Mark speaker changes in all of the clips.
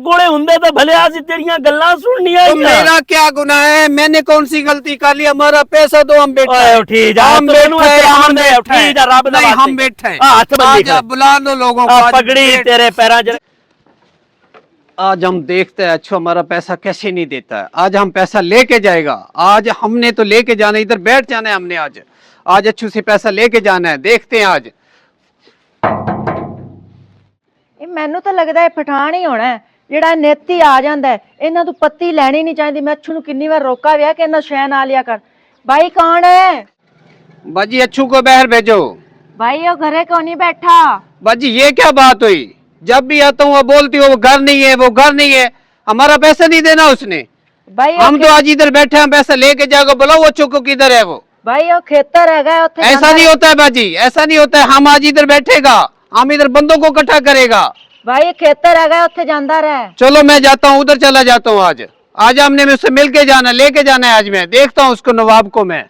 Speaker 1: कोले हुंदे तो भले आज तेरियां गल्लां सुननियां
Speaker 2: तो मेरा क्या गुनाह है? मैंने कौन सी गलती कर ली? हमारा पैसा दो, हम बैठे हैं।
Speaker 1: उठी जा
Speaker 2: हम बैठे हैं,
Speaker 1: उठी जा रब दा
Speaker 2: नहीं हम बैठे हैं।
Speaker 1: हाथ बंदी
Speaker 2: आज बुला लो लोगों को, आज
Speaker 1: पगड़ी तेरे पैरां च।
Speaker 2: आज हम देखते हैं अच्छो हमारा पैसा कैसे नहीं देता है। आज हम पैसा लेके जाएगा, आज हमने तो लेके जाना, इधर बैठ जाना है हमने। आज अच्छू से पैसा लेके जाना है, देखते हैं आज।
Speaker 3: मैनू तो लगता है पठान ही होना है ਜਿਹੜਾ ਨਿੱਤ ਹੀ ਆ ਜਾਂਦਾ ਹੈ। ਇਹਨਾਂ ਤੋਂ ਪੱਤੀ ਲੈਣੀ ਨਹੀਂ ਚਾਹੀਦੀ। ਮੈਂ ਅੱਛੂ ਨੂੰ ਕਿੰਨੀ ਵਾਰ ਰੋਕਾ ਵਿਆ ਕਿ ਇਹਨਾਂ ਸ਼ੈ ਨਾ ਲਿਆ ਕਰ। भाई कौन है?
Speaker 2: बाजी अच्छू को बाहर भेजो।
Speaker 3: भाई वो घरे क्यों नहीं बैठा?
Speaker 2: बाजी ये क्या बात हुई? जब भी आता हूँ वो बोलती हो वो घर नहीं है, वो घर नहीं है। हमारा पैसा नहीं देना उसने।
Speaker 3: भाई
Speaker 2: हम तो आज इधर बैठे हैं, पैसा लेके जाओगे, बुलाओ वो अच्छू को, किधर है वो?
Speaker 3: भाई वो खेतर है।
Speaker 2: ऐसा नहीं होता है बाजी, ऐसा नहीं होता है। हम आज इधर बैठेगा, हम इधर बंदों को इकट्ठा करेगा।
Speaker 3: भाई खेतर है, उत्थे जांदा रहे।
Speaker 2: चलो मैं जाता हूँ, उधर चला जाता हूँ। आज हमने मुझसे मिल के जाना, लेके जाना है। आज मैं देखता हूँ उसको, नवाब को मैं।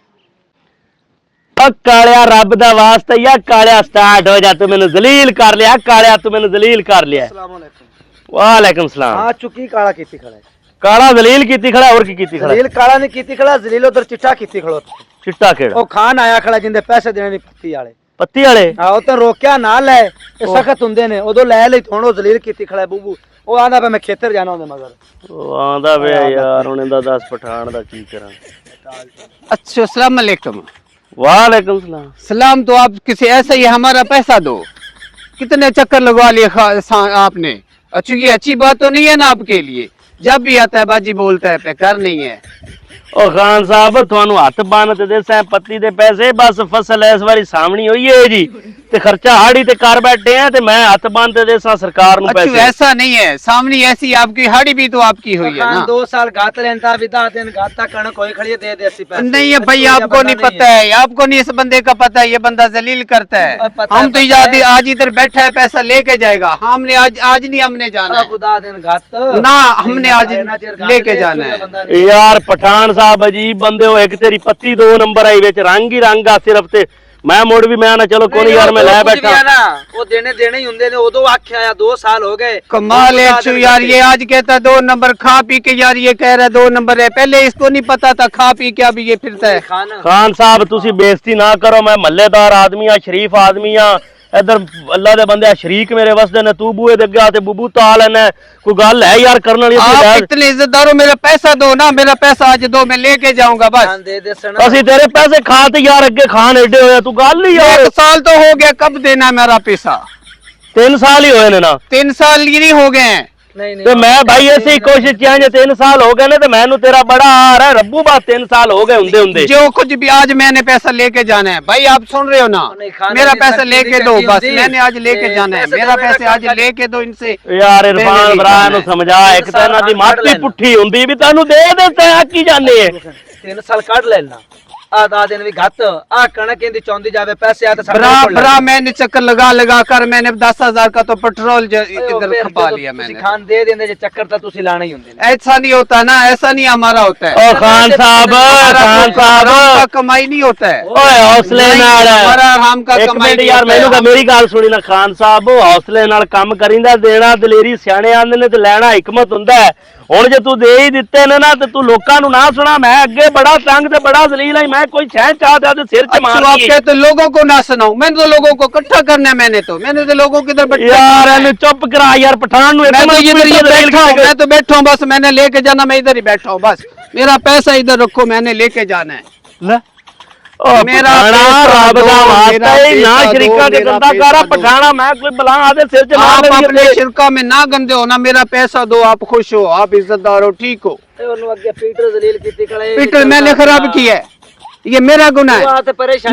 Speaker 1: कालिया रब दा वास्ता या कालिया स्टार्ट हो जा। तू मैनू जलील कर लिया कालिया, तू मैनू जलील कर लिया।
Speaker 4: अस्सलाम वालेकुम।
Speaker 1: वालेकुम सलाम।
Speaker 4: हां चुकी काला कीती खड़ा है।
Speaker 1: काला जलील कीती खड़ा, और की कीती खड़ा?
Speaker 4: जलील काला नहीं कीती खड़ा, जलील उधर चिट्टा कीती खड़ो।
Speaker 1: चिट्टा केड़ा?
Speaker 4: ओ खान आया खड़ा जिंदे पैसे देने नहीं पत्ती वाले।
Speaker 1: पत्ती वाले?
Speaker 4: हां ओ तो रोकिया ना ले, ये सख्त हुंदे ने। ओदो ले ले थोड़ो जलील कीती खड़ा है बूबू। ओ आंदा पे मैं खेतर जाना होंदे मगर।
Speaker 1: ओ आंदा वे यार हुणे दा 10 पठान दा की करा।
Speaker 2: अच्छा अस्सलाम वालेकुम।
Speaker 1: वालेकुम सलाम।
Speaker 2: सलाम। तो आप किसी ऐसा ही हमारा पैसा दो। कितने चक्कर लगवा लिए आपने? अच्छी ये अच्छी बात तो नहीं है ना आपके लिए। जब भी आता है बाजी बोलता है कर नहीं है।
Speaker 1: ओ खान साहब थानू हथ बन ते देसां पत्ती दे पैसे, बस फसल इस बारी सामनी होई है जी ते खर्चा हाड़ी ते कर बैठे हैं ते मैं हथ बन ते देसां सरकार नू पैसे।
Speaker 2: ऐसा नहीं है, सामनी ऐसी आपकी हाड़ी भी तो आपकी हुई है ना।
Speaker 4: 2 साल गात लेंदा विदा दिन गाता कण कोई खड़ी दे दे 80 पैसे।
Speaker 2: नहीं है भाई, आपको नहीं पता है, आपको नहीं इस बंदे का पता है। ये बंदा जलील करता है। हम तो आज इधर बैठा है, पैसा लेके जाएगा। हमने आज नहीं हमने जाना
Speaker 4: खुदा दिन गात
Speaker 2: ना, हमने आज लेके जाना है।
Speaker 1: यार पठान साहब अजीब बंदे हो। एक तेरी पत्ती 2 नंबर आई विच रंग ही रंग आ सिर्फ ते मैं मुड़ भी मैं ना चलो कोई यार मैं ले बैठा।
Speaker 4: वो देने ही हुंदे ने। ओदो आख्या 2 साल हो गए।
Speaker 2: कमाल है अच्छू यार, ये आज कहता है 2 नंबर, खा पी के यार ये कह रहा है 2 नंबर है। पहले इसको नहीं पता था, खा पी के अभी ये फिरता है।
Speaker 1: खान साहब तुसी बेइज्जती ना करो, मैं मल्लेदार आदमी आ, शरीफ आदमी आ। इधर अल्लाह दे बंदे शरीक मेरे वसदे ने, तू बूए दे गया ते बुबू ताल है। कोई गल है यार करने वाली?
Speaker 2: आप इतने इज्जतदार हो, मेरा पैसा दो ना, मेरा पैसा आज दो, मैं लेके जाऊंगा बस।
Speaker 1: असि तेरे पैसे खाते यार, अगे खान एडे होया तू गल ही यार।
Speaker 2: 1 साल तो हो गया, कब देना मेरा पैसा?
Speaker 1: 3 साल ही होए ने ना।
Speaker 2: 3 साल ही नहीं हो गए हैं।
Speaker 1: तो मैं भाई ऐसी कोशिश किया, 3 साल हो गए ने तो मैनू तेरा बड़ा आ रहा है रब्बू। बात 3 साल हो गए हुंदे हुंदे
Speaker 2: जो कुछ भी आज मैंने पैसा लेके जाना है। भाई आप सुन रहे हो ना, मेरा पैसा लेके दो बस। मैंने आज लेके जाना है, मेरा पैसे आज लेके दो इनसे।
Speaker 1: यार इरफान भरा नु समझा, एक तो इन्हां दी माटी पुट्ठी हुंदी भी तैनू दे देते हैं की जाने है।
Speaker 4: 3 साल काट लेना। आधा दिन भी घट आ कणक इंदी चौंदी जावे पैसे आ तो
Speaker 2: बरा मैंने चक्कर लगा कर मैंने 10,000 का तो पेट्रोल इधर खपा लिया मैंने।
Speaker 4: खान दे देंदे जे चक्कर तो तुसी लाना ही हुंदे।
Speaker 2: ऐसा नहीं होता ना, ऐसा नहीं हमारा होता है।
Speaker 1: ओ खान साहब
Speaker 2: कमाई नहीं होता है।
Speaker 1: ओए हौसले नाल
Speaker 2: हमारा आराम का कमाई
Speaker 1: यार मैनू का मेरी गल सुनी ना खान साहब, हौसले नाल काम करिंदा, देना दलेरी सियाणे आंदे ने ते लेना हिकमत हुंदा है। हुण जे तू दे ही दिते ने ना ते तू लोकां नू ना सुना। मैं अगे बड़ा तंग ते बड़ा जलील है, मैं कोई शह चाहता ते सिर च मार
Speaker 2: के तो लोगों को ना सुनाऊं। मैंने तो लोगों को इकट्ठा करना है। मैंने तो लोगों की इधर
Speaker 1: यार एनु चुप करा यार पठान नू।
Speaker 2: मैं तो बैठा हूं बस, मैंने लेके जाना, मैं इधर ही बैठा हूं बस। मेरा पैसा इधर रखो, मैंने लेके जाना है।
Speaker 1: मेरा रब दा वास्ता ना शरीका के गंदा करा पठाना। मैं कोई बला आदे सिर च
Speaker 2: आप अपने शिरका में ना गंदे हो ना, मेरा पैसा दो, आप खुश हो, आप इज्जतदार हो, ठीक हो।
Speaker 4: ओनु अगे पीटर जलील कीती खड़े।
Speaker 2: पीटर मैंने खराब किया है, ये मेरा गुनाह है।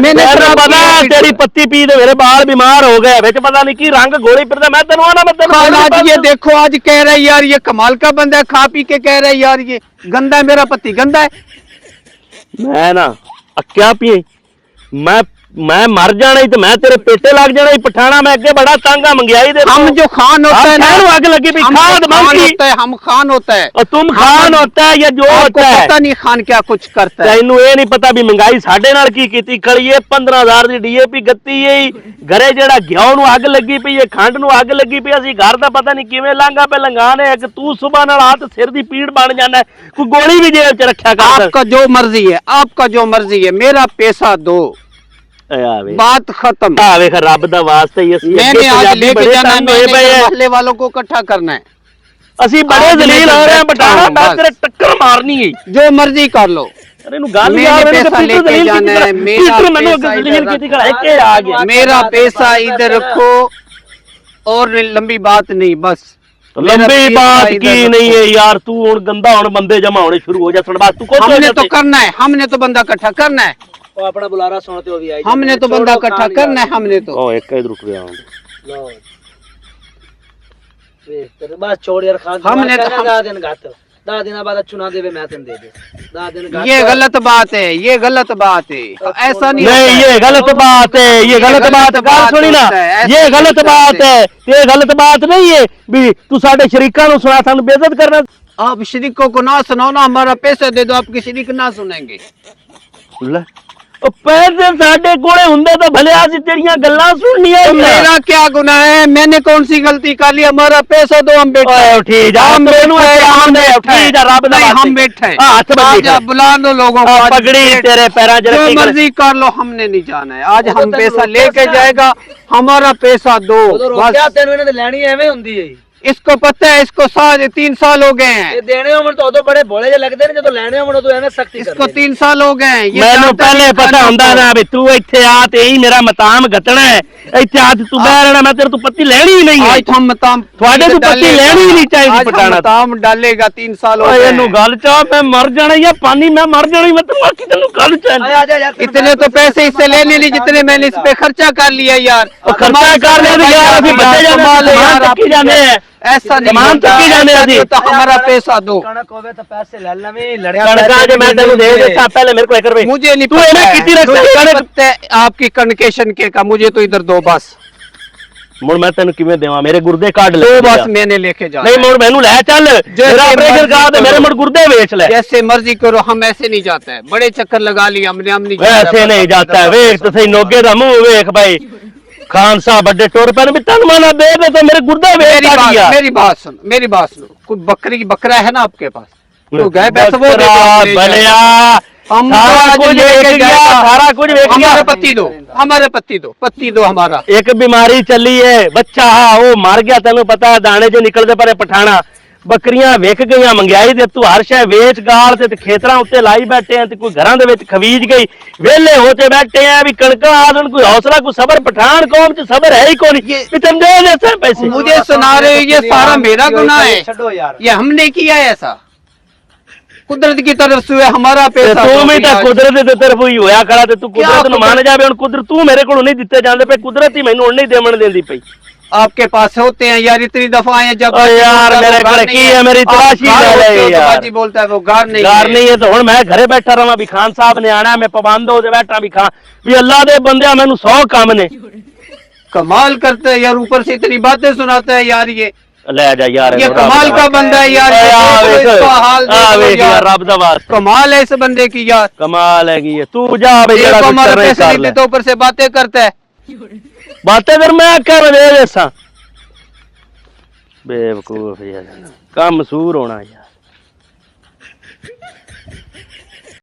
Speaker 2: मैंने
Speaker 1: पता तेरी पत्ती पी दे मेरे बाल बीमार हो गए बिच, पता नहीं की रंग गोली फिरदा। मैं तेनू आना, मैं तेनू
Speaker 2: आज ये देखो, आज कह रहा है यार ये कमाल का बंदा है, खा पी के कह रहा है यार ये गंदा है, मेरा पति गंदा है।
Speaker 1: मैं ना क्या पिए, मैं मैं मर जाना ही तो मैं तेरे पेटे लग जाना ही पठाना। मैं अगे बड़ा तंग आ महंगाई दे।
Speaker 2: हम जो खान होता है ना,
Speaker 1: आग लगी भी
Speaker 2: हम
Speaker 1: खाद
Speaker 2: खान
Speaker 1: मंगी
Speaker 2: होता है, हम खान होता है।
Speaker 1: और तुम खान होता है या जो
Speaker 2: आपको
Speaker 1: होता है
Speaker 2: पता नहीं खान क्या कुछ करता है।
Speaker 1: ਤੈਨੂੰ ਇਹ ਨਹੀਂ ਪਤਾ ਵੀ ਮਹਿੰਗਾਈ ਸਾਡੇ ਨਾਲ ਕੀ ਕੀਤੀ ਖੜੀਏ। 15000 ਦੀ ਡੀਏਪੀ ਗੱਤੀ ਏ, ਘਰੇ ਜਿਹੜਾ ਘਿਓ ਨੂੰ ਅੱਗ ਲੱਗੀ ਪਈ ਏ, ਖੰਡ ਨੂੰ ਅੱਗ ਲੱਗੀ ਪਈ। ਅਸੀਂ ਘਰ ਦਾ ਪਤਾ ਨਹੀਂ ਕਿਵੇਂ ਲਾਂਗਾ ਪੇ ਲੰਗਾਣੇ। ਇੱਕ ਤੂੰ ਸੁਬਾਹ ਨਾਲ ਹੱਥ ਸਿਰ ਦੀ ਪੀੜ ਬਣ ਜਾਂਦਾ, ਕੋਈ ਗੋਲੀ ਵੀ ਜੇਬ ਚ ਰੱਖਿਆ ਕਰ।
Speaker 2: आपका जो मर्जी है, आपका जो मर्जी है, मेरा पैसा दो, बात खत्म।
Speaker 1: ਆ ਵੇਖ ਰੱਬ ਦਾ ਵਾਸਤਾ ਹੀ ਅਸੀਂ
Speaker 2: मैंने आज लेके जाना है, मैंने मोहल्ले वालों को इकट्ठा करना है।
Speaker 1: ਅਸੀਂ ਬੜੇ
Speaker 2: आज
Speaker 1: ਜ਼ਲੀਲ
Speaker 2: मैं
Speaker 1: ਹੋ ਰਹੇ ਹਾਂ ਬਟਾਣਾ।
Speaker 2: बैठा हूं,
Speaker 1: ਮੈਂ
Speaker 2: बस।
Speaker 1: ਤੇਰੇ ਟੱਕਰ ਮਾਰਨੀ ਏ।
Speaker 2: जो मर्जी कर लो,
Speaker 1: ਇਹਨੂੰ ਗੱਲ
Speaker 2: मैंने
Speaker 1: ਯਾਰ
Speaker 2: पैसा लेके जाना है, मेरा
Speaker 1: ਮੈਨੂੰ
Speaker 2: पैसा
Speaker 1: ਜ਼ਲੀਲ
Speaker 2: इधर
Speaker 1: ਕੀਤੀ ਖੜਾ ਇੱਕੇ ਆ ਗਿਆ।
Speaker 2: मेरा पैसा इधर रखो और लंबी बात नहीं, बस
Speaker 1: लंबी
Speaker 2: मेरा
Speaker 1: बात
Speaker 2: पैसा
Speaker 1: की
Speaker 2: इधर
Speaker 1: नहीं
Speaker 2: रखो।
Speaker 1: है यार। तू और गंदा होने बंदे जमा होने शुरू हो जा। सुन बात तू खुद
Speaker 2: हमने तो करना है, हमने तो बंदा इकट्ठा करना है,
Speaker 4: ਉਹ ਆਪਣਾ ਬੁਲਾਰਾ ਸੁਣਦੇ ਹੋ ਵੀ ਆਈ
Speaker 2: हमने तो बंदा इकट्ठा करना है, हमने तो।
Speaker 1: ओ एक ही रुक गया हूं।
Speaker 4: ਲਓ ਵੇਖ ਤੇ ਬਸ ਛੋੜ ਯਾਰ ਖਾਨ
Speaker 2: हमने तो
Speaker 4: 10 ਦਿਨ ਘੱਟ 10 ਦਿਨਾਂ ਬਾਅਦ ਚੁਣਾ ਦੇਵੇ ਮੈਂ ਤੈਨੂੰ ਦੇ ਦੇ 10 ਦਿਨ ਘੱਟ
Speaker 2: ये गलत बात है, ये गलत बात है, ऐसा नहीं
Speaker 1: नहीं
Speaker 2: होता है।
Speaker 1: ये गलत बात है, ये गलत बात है। गाल सुनी ना,
Speaker 2: होता है,
Speaker 1: ये
Speaker 2: ऐसा
Speaker 1: गलत
Speaker 2: नहीं
Speaker 1: बात
Speaker 2: करते।
Speaker 1: है। ये गलत बात नहीं है भी तू साडे शरीका नु सुना थानू बेइज्जत करना।
Speaker 2: आप शरीकों को ना सुनाओ ना, हमारा पैसा दे दो, आपके शरीक ना सुनेंगे।
Speaker 1: ले ओ पैसे साडे कोले हुंदे तो भले आसी तेरियां गल्लां सुननियां।
Speaker 2: तो मेरा क्या गुनाह है? मैंने कौन सी गलती कर ली? हमारा पैसा दो, हम बैठे
Speaker 1: ओए उठी जा,
Speaker 2: हम
Speaker 1: तेनू
Speaker 2: बैठे हैं,
Speaker 1: हम
Speaker 2: हम
Speaker 1: उठी
Speaker 2: बैठे
Speaker 1: जा, रब दा
Speaker 2: नहीं,
Speaker 1: वास्ते।
Speaker 2: हम बैठे हैं।
Speaker 1: हाथ बंदी
Speaker 2: आज
Speaker 1: कर।
Speaker 2: आप बुला लो लोगों को, आज
Speaker 1: पगड़ी
Speaker 2: बैठ-
Speaker 1: तेरे पैरां च
Speaker 2: जो
Speaker 1: रखी कर।
Speaker 2: मर्जी कर लो, हमने नहीं जाना है। आज
Speaker 4: वो तो
Speaker 2: हम
Speaker 4: तेनू
Speaker 2: पैसा
Speaker 4: रोका
Speaker 2: लेके
Speaker 4: था।
Speaker 2: जाएगा, हमारा पैसा दो
Speaker 4: ਉਦੋਂ ਰੋਕਿਆ
Speaker 2: बस।
Speaker 4: ਤੈਨੂੰ ਇਹਨਾਂ ਦੇ ਲੈਣੀ ਐਵੇਂ ਹੁੰਦੀ ਏ।
Speaker 2: इसको पता है, इसको 3 साल हो गए हैं,
Speaker 4: ਇਹ ਦੇਣੇ ਹੋਣ ਤਾਂ ਉਦੋਂ ਬੜੇ ਭੋਲੇ ਜਿਹੇ ਲੱਗਦੇ ਨੇ, ਜਦੋਂ ਲੈਣੇ ਹੋਣ ਉਦੋਂ ਐਵੇਂ ਸਖਤੀ
Speaker 2: इसको
Speaker 4: ਕਰਦੇ
Speaker 2: 3 साल हो गए हैं। ये
Speaker 1: ਮੈਨੂੰ
Speaker 2: जानता
Speaker 1: ਪਹਿਲੇ
Speaker 2: नहीं
Speaker 1: ਪਤਾ
Speaker 2: खाना
Speaker 1: ਹੁੰਦਾ
Speaker 2: को।
Speaker 1: ਨਾ ਵੀ ਤੂੰ ਇੱਥੇ ਆ ਤੇ ਹੀ ਮੇਰਾ ਮਤਾਮ ਘਟਣਾ ਹੈ। ਇੱਥੇ ਆ ਤੇ ਤੂੰ ਬਹਿ ਰਹਿਣਾ, ਮੈਂ ਤੇਰੇ ਤੋਂ ਪੱਤੀ ਲੈਣੀ ਹੀ नहीं है।
Speaker 2: आज हम मताम
Speaker 1: थोड़े तो पत्ती लेनी ही नहीं चाहिए
Speaker 2: आज हम
Speaker 1: पटाना।
Speaker 2: मताम डालेगा, 3 साल हो
Speaker 1: ਓਏ
Speaker 2: गए
Speaker 1: ਇਹਨੂੰ
Speaker 2: हैं।
Speaker 1: ਗੱਲ ਚਾ ਮੈਂ ਮਰ ਜਾਣਾ ਜਾਂ ਪਾਣੀ ਮੈਂ ਮਰ ਜਾਣਾ। ਮੈਂ ਤੈਨੂੰ ਆਖੀ ਤੈਨੂੰ ਗੱਲ ਚਾ
Speaker 4: ਆ ਜਾ ਯਾਰ
Speaker 2: इतने तो पैसे इससे लेने नहीं जितने मैंने इस पे खर्चा कर लिया यार।
Speaker 1: खर्चा कर लिया तो यार अभी बच्चे जाने सामान तक्की जाने हैं।
Speaker 2: ऐसा नहीं
Speaker 1: सामान
Speaker 2: होता,
Speaker 1: तक्की जाने
Speaker 2: ऐसा
Speaker 1: अभी।
Speaker 2: नहीं होता, हमारा पैसा दो।
Speaker 4: ਕਣਕ ਹੋਵੇ ਤਾਂ ਪੈਸੇ ਲੈ ਲਵੇਂ ਲੜਿਆ
Speaker 1: कणका जो मैं तेनू दे देता पहले मेरे को 1 रुपए
Speaker 2: मुझे नहीं
Speaker 1: तू
Speaker 2: पता
Speaker 1: इन्हें
Speaker 2: है,
Speaker 1: कितनी रखता है?
Speaker 2: मुझे नहीं
Speaker 1: कणक
Speaker 2: पता है आपकी कन्केशन के का, मुझे तो इधर दो बस,
Speaker 1: मुड़ मैं तेनू किवें देवां? मेरे गुर्दे काट ले
Speaker 2: दो बस मैंने लेके जाना
Speaker 1: नहीं
Speaker 2: है।
Speaker 1: मुड़ मैनू ले चल मेरा ऑपरेशन
Speaker 2: मर्जी
Speaker 1: करा दे, मेरे
Speaker 2: करो।
Speaker 1: मुड़ गुर्दे बेच ले।
Speaker 2: जैसे मर्जी करो, हम ऐसे नहीं जाते हैं। बड़े चक्कर लगा लिए हमने, हम नहीं जाते।
Speaker 1: वैसे नहीं जाता है। वेख तो सही नोगे दा मुंह वेख भाई। खान साहब बड़े टोर पर भी तन माना दे दे तो मेरे गुर्दे बेच दिया।
Speaker 2: मेरी बात सुनो, मेरी बात सुनो। कोई बकरा है ना आपके पास, तो गाय भैंस वो दे दो,
Speaker 1: बकरा,
Speaker 2: हम ले जाएंगे।
Speaker 1: बलिया
Speaker 2: हम
Speaker 1: सारा
Speaker 2: आज
Speaker 1: कुछ
Speaker 2: लेके
Speaker 1: वेच गया,
Speaker 2: जाएगा।
Speaker 1: सारा कुछ वेच गया।
Speaker 2: हमारे पत्ती दो, हमारे पत्ती दो हमारा।
Speaker 1: एक बीमारी चली है बच्चा वो मर गया, तेन पता है दाने जो निकलते पर पठाना। बकरियां विक गई, महंगाई दे तू हर शय वेच गाल ते खेतरां उत्ते लाई बैठे हैं ते कोई घरां दे विच खवीज गई। वेले होते बैठे हैं भी कणका आदन, कोई हौसला कोई सबर। पठान कौम च सबर है ही कौन। भी तुम दे देते पैसे
Speaker 2: मुझे सुना रहे हो, ये सारा मेरा गुनाह है,
Speaker 4: ਛੱਡੋ यार
Speaker 2: ये हमने किया है ऐसा। कुदरत की तरफ से हमारा
Speaker 1: ते
Speaker 2: पैसा
Speaker 1: तू
Speaker 2: दो
Speaker 1: भी
Speaker 2: भैया।
Speaker 1: तो कुदरत दे तरफ ही होया खड़ा ते तू
Speaker 2: क्या
Speaker 1: कुदरत नु मान
Speaker 2: कुदरत?
Speaker 1: जावे। हुण कुदरत तू मेरे कोल नहीं दित्ते जांदे पे, कुदरत ही मैनू हुण नहीं देवण देंदी पई।
Speaker 2: आपके पास होते हैं यार, इतनी दफा आए हैं, जब
Speaker 1: ओ यार, मेरे
Speaker 2: घर
Speaker 1: घर
Speaker 2: नहीं
Speaker 1: की है, मेरी
Speaker 2: आप
Speaker 1: तलाशी
Speaker 2: घर
Speaker 1: ले
Speaker 2: होते
Speaker 1: ले
Speaker 2: हो तो
Speaker 1: यार।
Speaker 2: बाजी बोलता है वो घर नहीं
Speaker 1: यार
Speaker 2: है।
Speaker 1: नहीं है तो हुण मैं घरे बैठा रहा भी खान साहब ने आना, मैं पाबंद हो बैठा भी खां भी अल्लाह दे बंदे मैनू 100 काम ने।
Speaker 2: कमाल करते हैं यार, ऊपर से इतनी बातें सुनाता है यार। ये
Speaker 1: ले जा यार,
Speaker 2: ये कमाल का बंदा है यार, ये देखो इसका हाल देखो यार।
Speaker 1: रब दा वास्ता
Speaker 2: कमाल है इस बंदे की यार।
Speaker 1: कमाल है कि तू जा भाई
Speaker 2: ये
Speaker 1: जरा
Speaker 2: तो
Speaker 1: कुछ
Speaker 2: हमारे
Speaker 1: करना ही
Speaker 2: पैसे
Speaker 1: कर
Speaker 2: नहीं
Speaker 1: ले।
Speaker 2: देते, ऊपर से बातें करता है।
Speaker 1: बातें कर मैं कर दे देसा बेवकूफ यार, काम सूर होना यार।